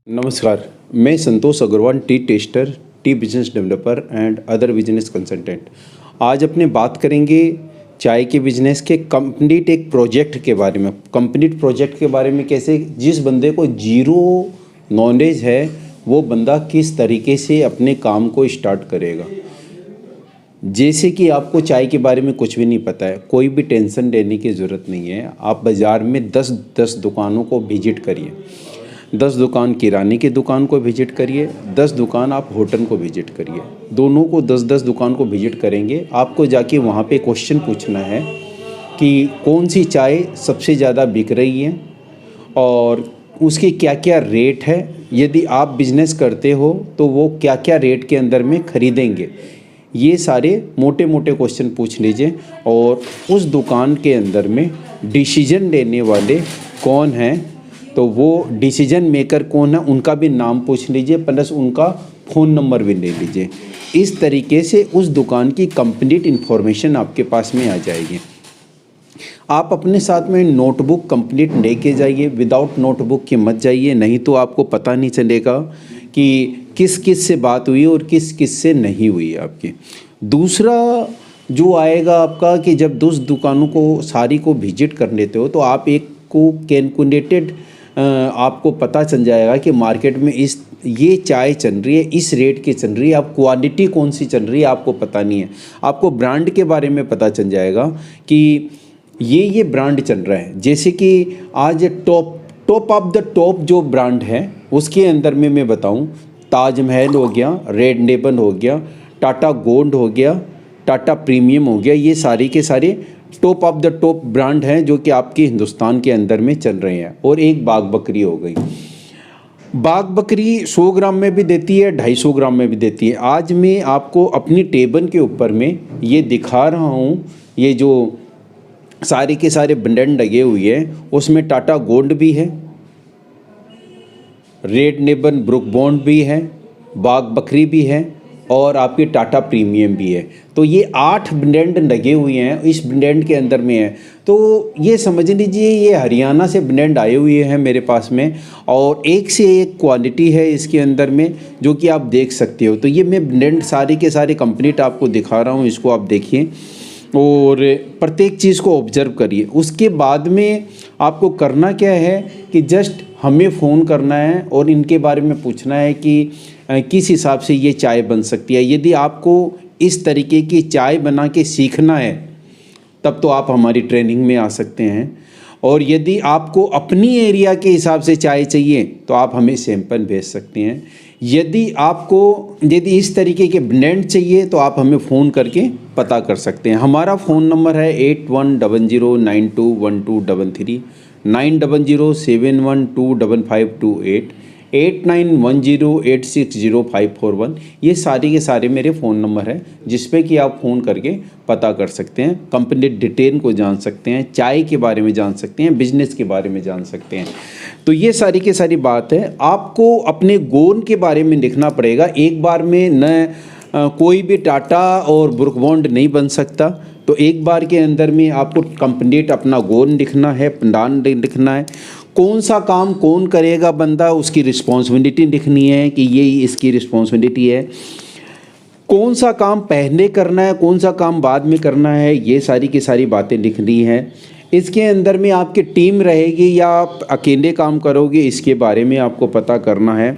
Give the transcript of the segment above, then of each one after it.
नमस्कार, मैं Santosh Agarwal, tea taster, tea business developer and other business consultant. आज अपने बात करेंगे चाय के बिजनेस के कंप्लीट एक प्रोजेक्ट के बारे में। कंप्लीट प्रोजेक्ट के बारे में कैसे, जिस बंदे को जीरो नॉलेज है वो बंदा किस तरीके से अपने काम को स्टार्ट करेगा। जैसे कि आपको चाय के बारे में कुछ भी नहीं पता है, कोई भी टेंशन लेने की ज़रूरत नहीं है। आप बाज़ार में 10 दुकानों को विजिट करिए, 10 दुकान किराने की दुकान को विजिट करिए, 10 दुकान आप होटल को विजिट करिए। दोनों को 10-10 दुकान को विजिट करेंगे, आपको जाके वहाँ पे क्वेश्चन पूछना है कि कौन सी चाय सबसे ज़्यादा बिक रही है और उसके क्या क्या रेट है। यदि आप बिज़नेस करते हो तो वो क्या क्या रेट के अंदर में ख़रीदेंगे, ये सारे मोटे मोटे क्वेश्चन पूछ लीजिए। और उस दुकान के अंदर में डिसीजन लेने वाले कौन हैं, तो वो डिसीजन मेकर कौन है उनका भी नाम पूछ लीजिए, प्लस उनका फ़ोन नंबर भी ले लीजिए। इस तरीके से उस दुकान की कंप्लीट इन्फॉर्मेशन आपके पास में आ जाएगी। आप अपने साथ में नोटबुक कंप्लीट लेके जाइए, विदाउट नोटबुक के मत जाइए, नहीं तो आपको पता नहीं चलेगा कि किस किस से बात हुई और किस किस से नहीं हुई आपकी। दूसरा जो आएगा आपका कि जब 10 दुकानों को सारी को विजिट कर लेते हो तो आप एक को कैलकुलेटेड आपको पता चल जाएगा कि मार्केट में ये चाय चल रही है, इस रेट की चल रही है। आप क्वालिटी कौन सी चल रही है आपको पता नहीं है, आपको ब्रांड के बारे में पता चल जाएगा कि ये ब्रांड चल रहा है। जैसे कि आज टॉप ऑफ द टॉप जो ब्रांड है उसके अंदर में मैं बताऊं, ताजमहल हो गया, रेड लेबल हो गया, टाटा गोल्ड हो गया, टाटा प्रीमियम हो गया, ये सारे के सारे top of the top brand हैं जो कि आपके हिंदुस्तान के अंदर में चल रहे हैं। और एक बाग बकरी हो गई, बाग बकरी 100 ग्राम में भी देती है, 250 ग्राम में भी देती है। आज मैं आपको अपनी टेबल के ऊपर में ये दिखा रहा हूँ, ये जो सारे के सारे ब्रांड लगे हुए हैं उसमें टाटा गोल्ड भी है, रेड लेबल ब्रुक बॉन्ड भी है, बाग बकरी भी है और आपकी टाटा प्रीमियम भी है। तो ये 8 ब्रांड लगे हुए हैं इस ब्रांड के अंदर में है। तो ये समझ लीजिए ये हरियाणा से ब्रांड आए हुए हैं मेरे पास में, और एक से एक क्वालिटी है इसके अंदर में जो कि आप देख सकते हो। तो ये मैं ब्रांड सारे के सारे कंप्लीट आपको दिखा रहा हूँ, इसको आप देखिए और प्रत्येक चीज़ को ऑब्जर्व करिए। उसके बाद में आपको करना क्या है कि जस्ट हमें फ़ोन करना है और इनके बारे में पूछना है कि किस हिसाब से ये चाय बन सकती है। यदि आपको इस तरीके की चाय बना के सीखना है तब तो आप हमारी ट्रेनिंग में आ सकते हैं, और यदि आपको अपनी एरिया के हिसाब से चाय चाहिए तो आप हमें सैंपल भेज सकते हैं। यदि इस तरीके के ब्रांड चाहिए तो आप हमें फ़ोन करके पता कर सकते हैं। हमारा फ़ोन नंबर है 8100921233, 9007125528, 8910860541। ये सारे के सारे मेरे फ़ोन नंबर हैं जिस पे कि आप फ़ोन करके पता कर सकते हैं, कंप्लीट डिटेल को जान सकते हैं, चाय के बारे में जान सकते हैं, बिजनेस के बारे में जान सकते हैं। तो ये सारी की सारी बात है। आपको अपने गोल के बारे में लिखना पड़ेगा। एक बार में न कोई भी टाटा और ब्रुक बॉन्ड नहीं बन सकता, तो एक बार के अंदर में आपको कंप्लीट अपना गोल लिखना है, प्लान लिखना है, कौन सा काम कौन करेगा बंदा, उसकी रिस्पॉन्सिबिलिटी लिखनी है कि ये इसकी रिस्पॉन्सिबिलिटी है, कौन सा काम पहले करना है कौन सा काम बाद में करना है, ये सारी की सारी बातें लिखनी है। इसके अंदर में आपकी टीम रहेगी या आप अकेले काम करोगे, इसके बारे में आपको पता करना है।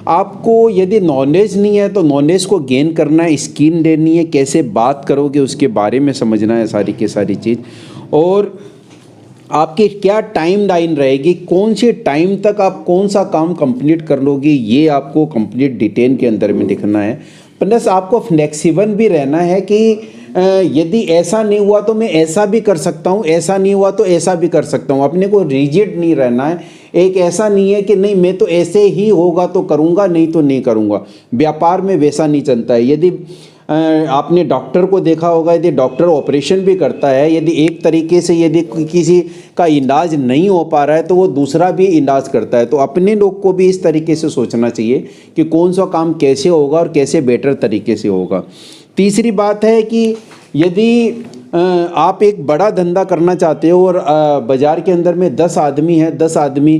आपको यदि नॉलेज नहीं है तो नॉलेज को गेन करना है, स्किल लेनी है, कैसे बात करोगे उसके बारे में समझना है सारी की सारी चीज़। और आपकी क्या टाइम लाइन रहेगी, कौन से टाइम तक आप कौन सा काम कंप्लीट कर लोगे, ये आपको कंप्लीट डिटेल के अंदर में लिखना है। प्लस आपको फ्लेक्सिबल भी रहना है कि यदि ऐसा नहीं हुआ तो मैं ऐसा भी कर सकता हूँ, ऐसा नहीं हुआ तो ऐसा भी कर सकता हूँ। अपने को रिजिड नहीं रहना है। एक ऐसा नहीं है कि नहीं मैं तो ऐसे ही होगा तो करूँगा, नहीं तो नहीं करूँगा। व्यापार में वैसा नहीं चलता है। यदि आपने डॉक्टर को देखा होगा, यदि डॉक्टर ऑपरेशन भी करता है, यदि एक तरीके से यदि किसी का इलाज नहीं हो पा रहा है तो वो दूसरा भी इलाज करता है। तो अपने लोग को भी इस तरीके से सोचना चाहिए कि कौन सा काम कैसे होगा और कैसे बेटर तरीके से होगा। तीसरी बात है कि यदि आप एक बड़ा धंधा करना चाहते हो और बाज़ार के अंदर में 10 आदमी हैं, 10 आदमी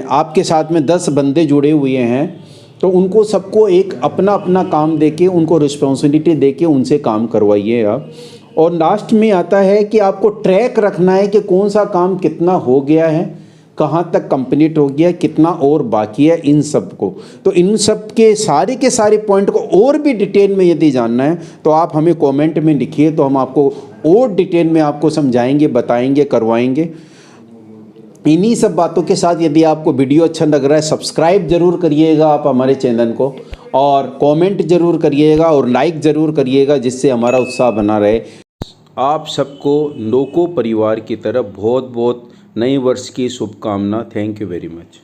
आपके साथ में 10 बंदे जुड़े हुए हैं, तो उनको सबको एक अपना अपना काम देके, उनको रिस्पॉन्सिबिलिटी देके उनसे काम करवाइए आप। और लास्ट में आता है कि आपको ट्रैक रखना है कि कौन सा काम कितना हो गया है, कहाँ तक कंप्लीट हो गया, कितना और बाकी है, इन सब को। तो इन सब के सारे पॉइंट को और भी डिटेल में यदि जानना है तो आप हमें कमेंट में लिखिए, तो हम आपको और डिटेल में आपको समझाएंगे, बताएंगे, करवाएंगे। इन्हीं सब बातों के साथ यदि आपको वीडियो अच्छा लग रहा है, सब्सक्राइब ज़रूर करिएगा आप हमारे चैनल को, और कमेंट ज़रूर करिएगा और लाइक ज़रूर करिएगा, जिससे हमारा उत्साह बना रहे। आप सबको लोको परिवार की तरफ बहुत बहुत नए वर्ष की शुभकामना। Thank you very much.